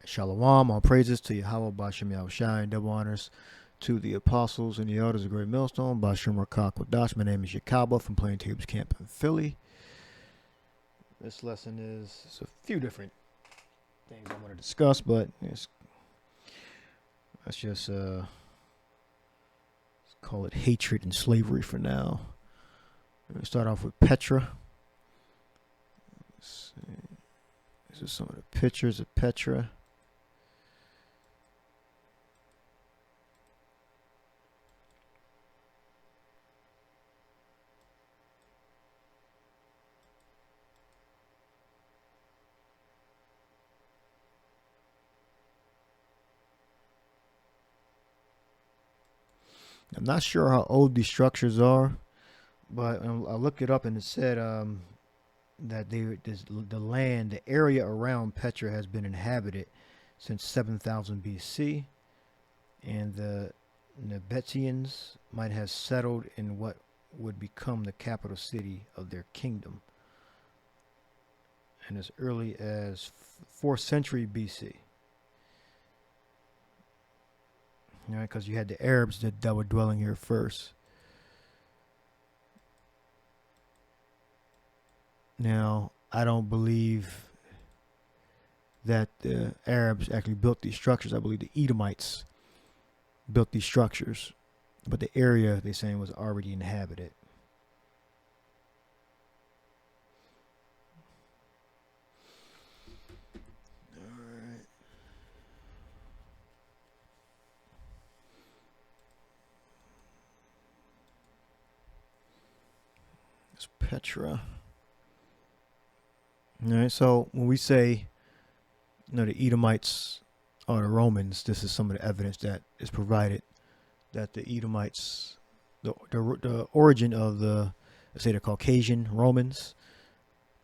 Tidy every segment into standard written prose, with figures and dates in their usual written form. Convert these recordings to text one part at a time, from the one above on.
Shalom, all praises to Yahweh, Bashem Yahushai, and double honors to the apostles and the elders of Great Millstone, Bashem Rakak Wadash. My name is Yakalba from Plaintables Camp in Philly. This lesson is a few different things I want to discuss, but let's just let's call it hatred and slavery for now. We're going to start off with Petra. Let's see. This is some of the pictures of Petra. I'm not sure how old these structures are, but I looked it up and it said that the land, the area around Petra has been inhabited since 7000 BC, and the Nabateans might have settled in what would become the capital city of their kingdom, and as early as 4th century BC. All right, because you had the Arabs that were dwelling here first. Now, I don't believe that the Arabs actually built these structures. I believe the Edomites built these structures, but the area, they're saying, was already inhabited. Petra. All right, so when we say, the Edomites are the Romans, this is some of the evidence that is provided that the Edomites, the origin of the, let's say, the Caucasian Romans,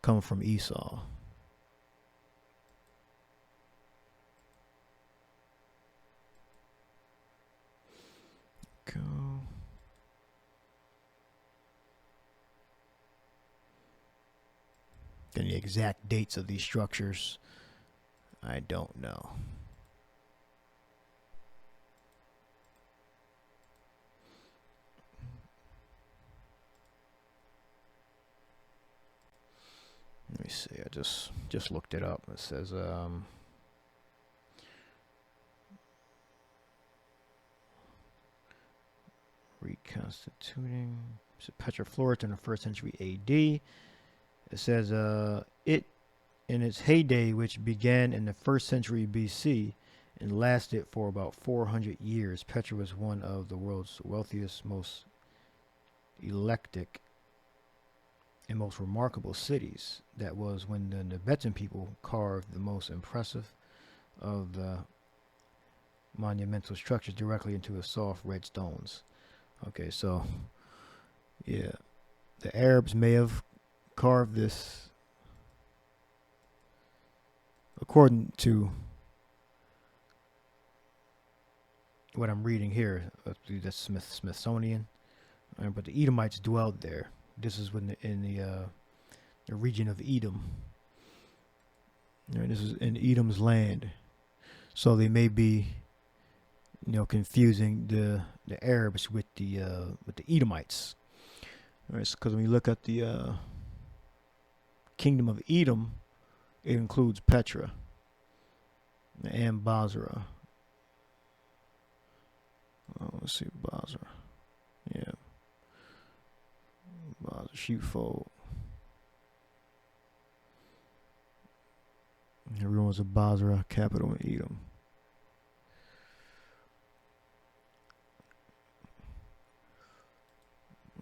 come from Esau. Go. Then the exact dates of these structures, I don't know. Let me see. I just looked it up. It says reconstituting. So Petra flourished in the 1st century AD. It says, it in its heyday, which began in the 1st century BC and lasted for about 400 years, Petra was one of the world's wealthiest, most eclectic, and most remarkable cities. That was when the Tibetan people carved the most impressive of the monumental structures directly into the soft red stones. Okay, so, yeah, the Arabs may have carved this, according to what I'm reading here. That's Smithsonian, but the Edomites dwelled there. This is when in the region of Edom. This is in Edom's land, so they may be, confusing the Arabs with the Edomites. All right, because when you look at the Kingdom of Edom, it includes Petra and Basra. Let's see, Basra. Yeah. Basra, sheepfold. The ruins of Basra, capital in Edom.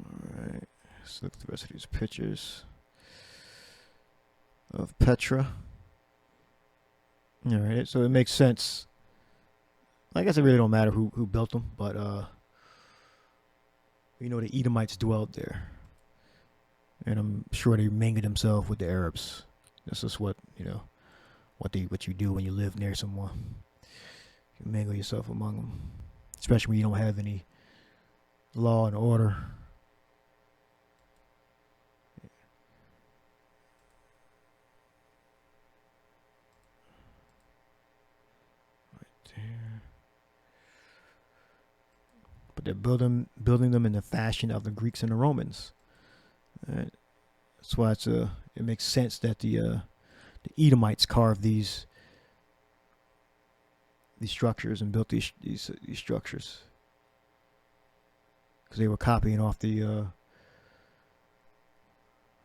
Alright, let's look at the rest of these pictures of Petra. All right, so it makes sense. I guess it really don't matter who built them, but the Edomites dwelled there, and I'm sure they mingled themselves with the Arabs. This is what what you do when you live near someone. You mingle yourself among them, especially when you don't have any law and order. They're building them in the fashion of the Greeks and the Romans. All right. That's why it makes sense that the Edomites carved these structures and built these structures, because they were copying off the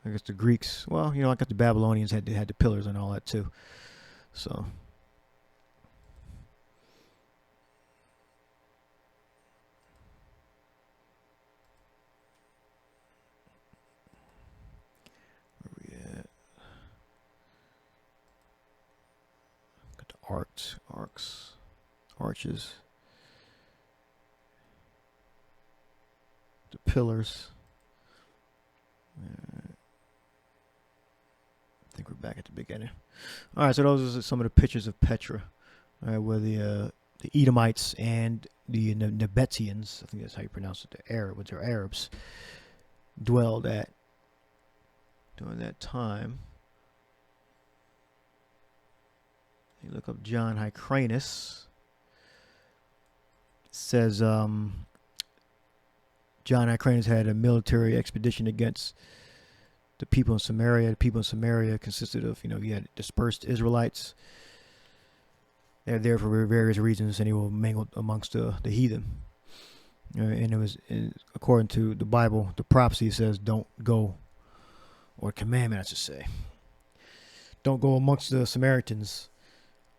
I guess the Greeks. Well, I got the Babylonians had the pillars and all that too. So where we at? Got the arches, the pillars. I think we're back at the beginning. All right, so those are some of the pictures of Petra, all right, where the Edomites and the Nabateans, I think that's how you pronounce it, they're Arabs, dwelled at during that time. You look up John Hyrcanus. Says John Hyrcanus had a military expedition against the people in Samaria. The people in Samaria consisted of, you had dispersed Israelites. They're there for various reasons, and they were mingled amongst the heathen. And it was, according to the Bible, the prophecy says, don't go, or commandment, I should say, don't go amongst the Samaritans,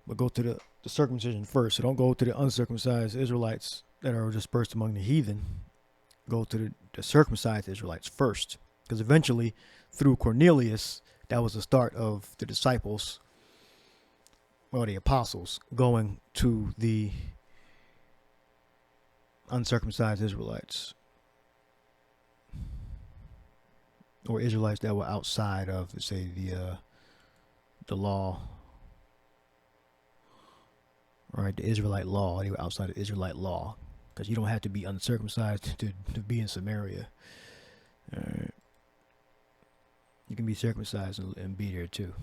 but go to the circumcision first. So don't go to the uncircumcised Israelites that are dispersed among the heathen. Go to the circumcised Israelites first. Because eventually, through Cornelius, that was the start of the disciples, or the apostles, going to the uncircumcised Israelites, or Israelites that were outside of, say, the law. Right, the Israelite law. They were outside of Israelite law, because you don't have to be uncircumcised to be in Samaria. All right. You can be circumcised and be there too.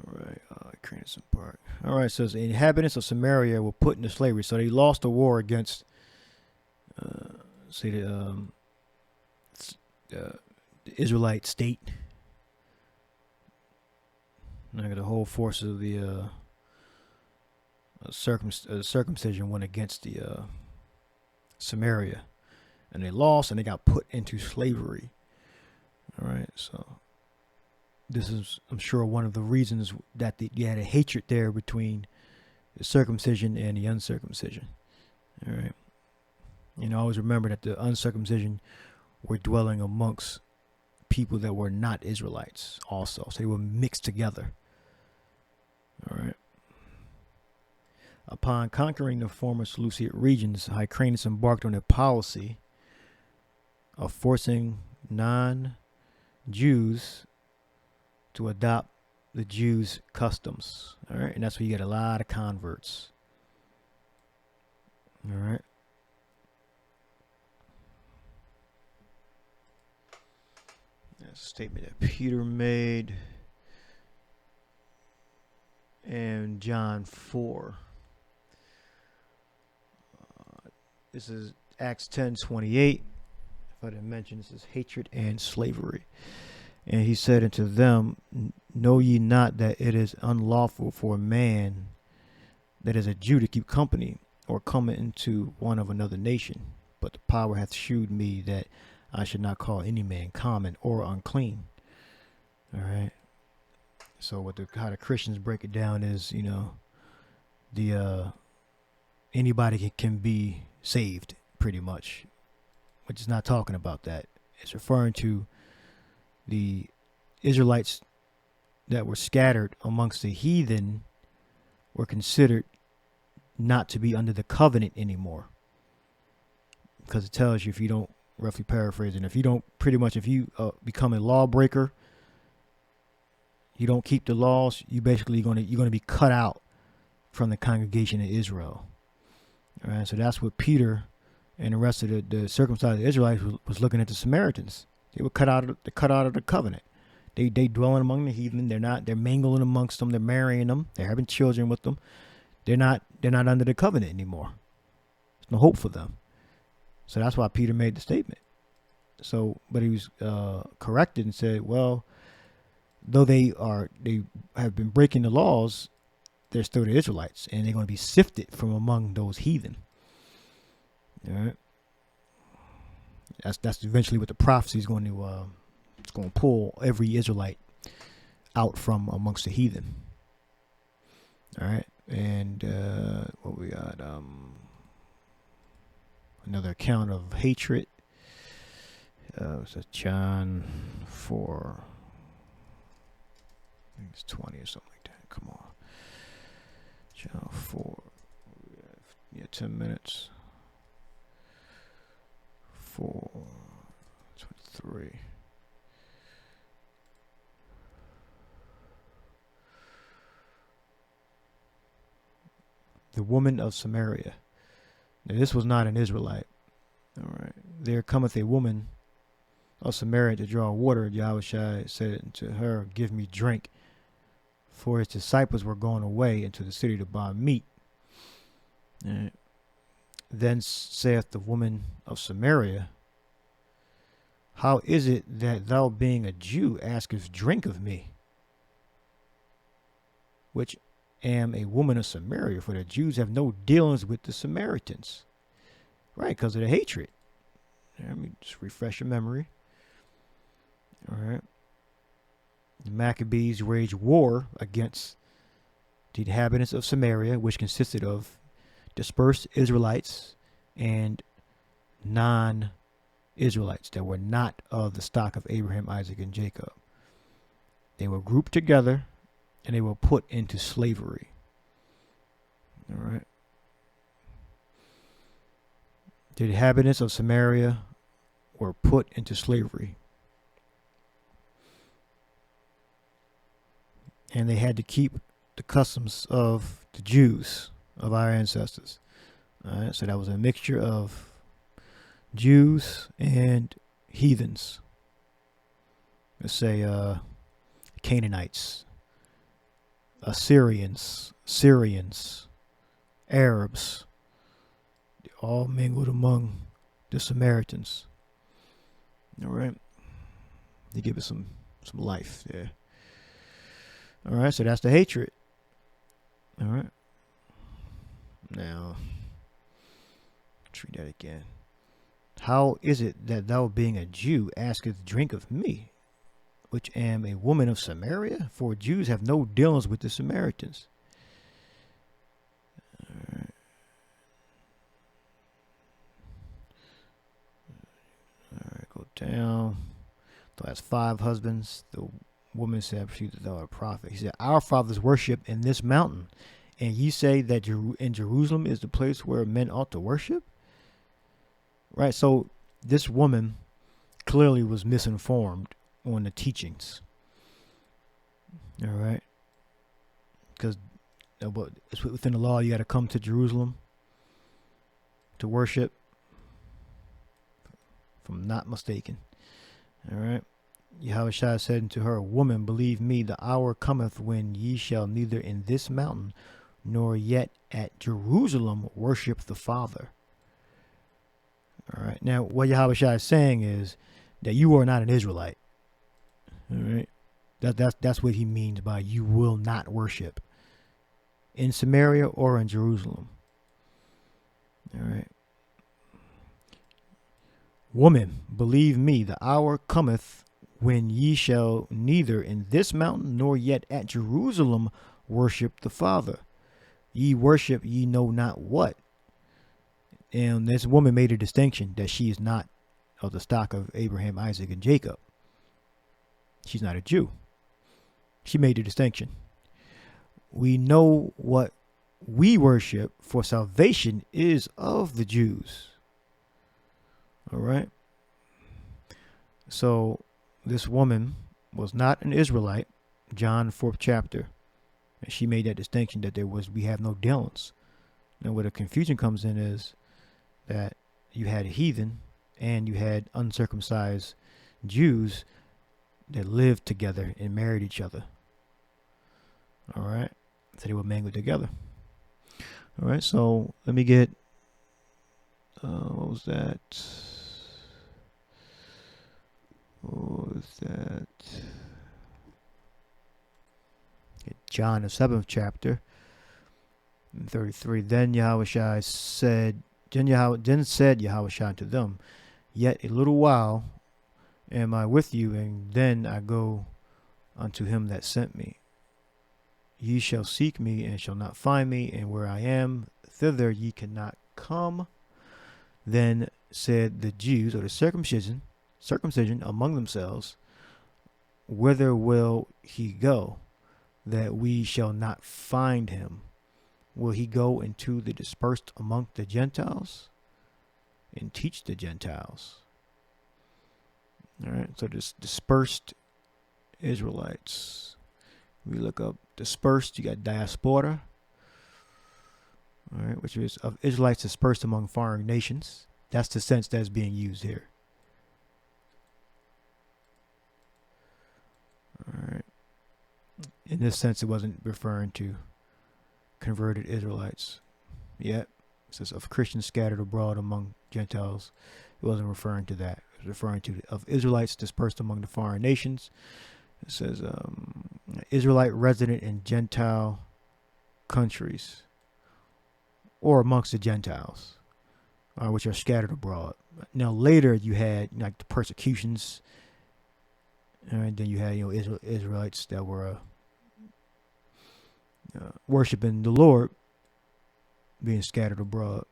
All right, creating some part. All right, says the inhabitants of Samaria were put into slavery, so they lost the war against, the Israelite state. Now the whole force of the circumcision went against the Samaria, and they lost, and they got put into slavery. All right, so this is, I'm sure, one of the reasons that you had a hatred there between the circumcision and the uncircumcision. All right, always remember that the uncircumcision were dwelling amongst people that were not Israelites also, so they were mixed together. All right. Upon conquering the former Seleucid regions, Hyrcanus embarked on a policy of forcing non-Jews to adopt the Jews' customs. All right, and that's where you get a lot of converts. All right. That's a statement that Peter made. And John 4. This is Acts 10:28. If I didn't mention, this is hatred and slavery. And he said unto them, know ye not that it is unlawful for a man that is a Jew to keep company, or come into one of another nation? But the power hath shewed me that I should not call any man common or unclean. All right. So how the Christians break it down is, anybody can be saved, pretty much, which is not talking about that. It's referring to the Israelites that were scattered amongst the heathen were considered not to be under the covenant anymore, because it tells you, if you don't, roughly paraphrasing, if you become a lawbreaker, you don't keep the laws, you're going to be cut out from the congregation of Israel. All right, so that's what Peter and the rest of the circumcised Israelites was looking at the Samaritans. They were cut out of the covenant. They dwelling among the heathen. They're mingling amongst them. They're marrying them. They're having children with them. They're not under the covenant anymore. There's no hope for them. So that's why Peter made the statement. So, but he was corrected and said, well, though they have been breaking the laws, they're still the Israelites, and they're going to be sifted from among those heathen. All right. That's eventually what the prophecy is going to it's going to pull every Israelite out from amongst the heathen. All right. And what we got? Another account of hatred. So John 4. I think it's 20 or something like that. Come on. John 4. Yeah, 10 minutes. 4. 23. The woman of Samaria. Now, this was not an Israelite. All right. There cometh a woman of Samaria to draw water. Yahushua said unto her, give me drink. For his disciples were going away into the city to buy meat. Right. Then saith the woman of Samaria, how is it that thou being a Jew askest drink of me, which am a woman of Samaria? For the Jews have no dealings with the Samaritans. Right, because of the hatred. Let me just refresh your memory. All right. The Maccabees waged war against the inhabitants of Samaria, which consisted of dispersed Israelites and non-Israelites that were not of the stock of Abraham, Isaac, and Jacob. They were grouped together and they were put into slavery. All right. The inhabitants of Samaria were put into slavery. And they had to keep the customs of the Jews, of our ancestors. All right, so that was a mixture of Jews and heathens. Let's say Canaanites, Assyrians, Syrians, Arabs. They all mingled among the Samaritans. All right. They give it some life there. All right, so that's the hatred. All right. Now, let's read that again. How is it that thou, being a Jew, askest drink of me, which am a woman of Samaria? For Jews have no dealings with the Samaritans. All right. All right, go down. Thou hast 5 husbands. The woman said, "Perceive that thou art a prophet." He said, "Our fathers worship in this mountain, and ye say that in Jerusalem is the place where men ought to worship?" Right. So this woman clearly was misinformed on the teachings. All right. Because within the law, you got to come to Jerusalem to worship, if I'm not mistaken. All right. Yahushua said unto her, "Woman, believe me, the hour cometh when ye shall neither in this mountain nor yet at Jerusalem worship the Father." All right. Now, what Yahushua is saying is that you are not an Israelite. All right. That's what he means by you will not worship in Samaria or in Jerusalem. All right. Woman, believe me, the hour cometh when ye shall neither in this mountain nor yet at Jerusalem worship the Father. Ye worship ye know not what. And this woman made a distinction that she is not of the stock of Abraham, Isaac, and Jacob. She's not a Jew. She made a distinction. We know what we worship, for salvation is of the Jews. All right. So this woman was not an Israelite, John 4th chapter. And she made that distinction that we have no dealings. Now where the confusion comes in is that you had a heathen and you had uncircumcised Jews that lived together and married each other. All right. So they were mingled together. All right. So let me get What was that? What was that? John, the 7th chapter, 33. Then Yahushua said, then said Yahushua to them, yet a little while am I with you, and then I go unto him that sent me. Ye shall seek me, and shall not find me, and where I am, thither ye cannot come. Then said the Jews, or the circumcision among themselves, whither will he go, that we shall not find him? Will he go into the dispersed among the Gentiles and teach the Gentiles? All right, so this dispersed Israelites. We look up dispersed, you got diaspora, all right, which is of Israelites dispersed among foreign nations. That's the sense that's being used here. All right. In this sense, it wasn't referring to converted Israelites yet. It says of Christians scattered abroad among Gentiles. It wasn't referring to that. It was referring to of Israelites dispersed among the foreign nations. It says Israelite resident in Gentile countries or amongst the Gentiles, which are scattered abroad. Now later you had like the persecutions, and then you had Israelites that were worshiping the Lord being scattered abroad.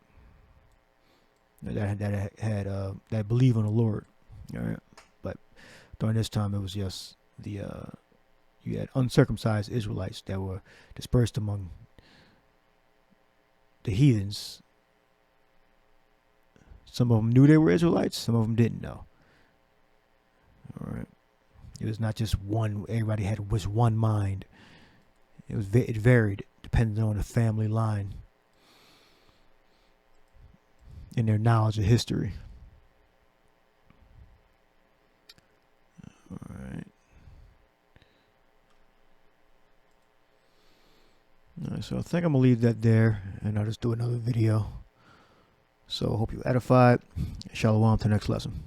That believe on the Lord. All right, but during this time it was just the you had uncircumcised Israelites that were dispersed among the heathens. Some of them knew they were Israelites. Some of them didn't know. All right, it was not just one. Everybody was one mind. It varied depending on the family line and their knowledge of history. All right. All right, so I think I'm going to leave that there, and I'll just do another video. So I hope you edified. Shalom to the next lesson.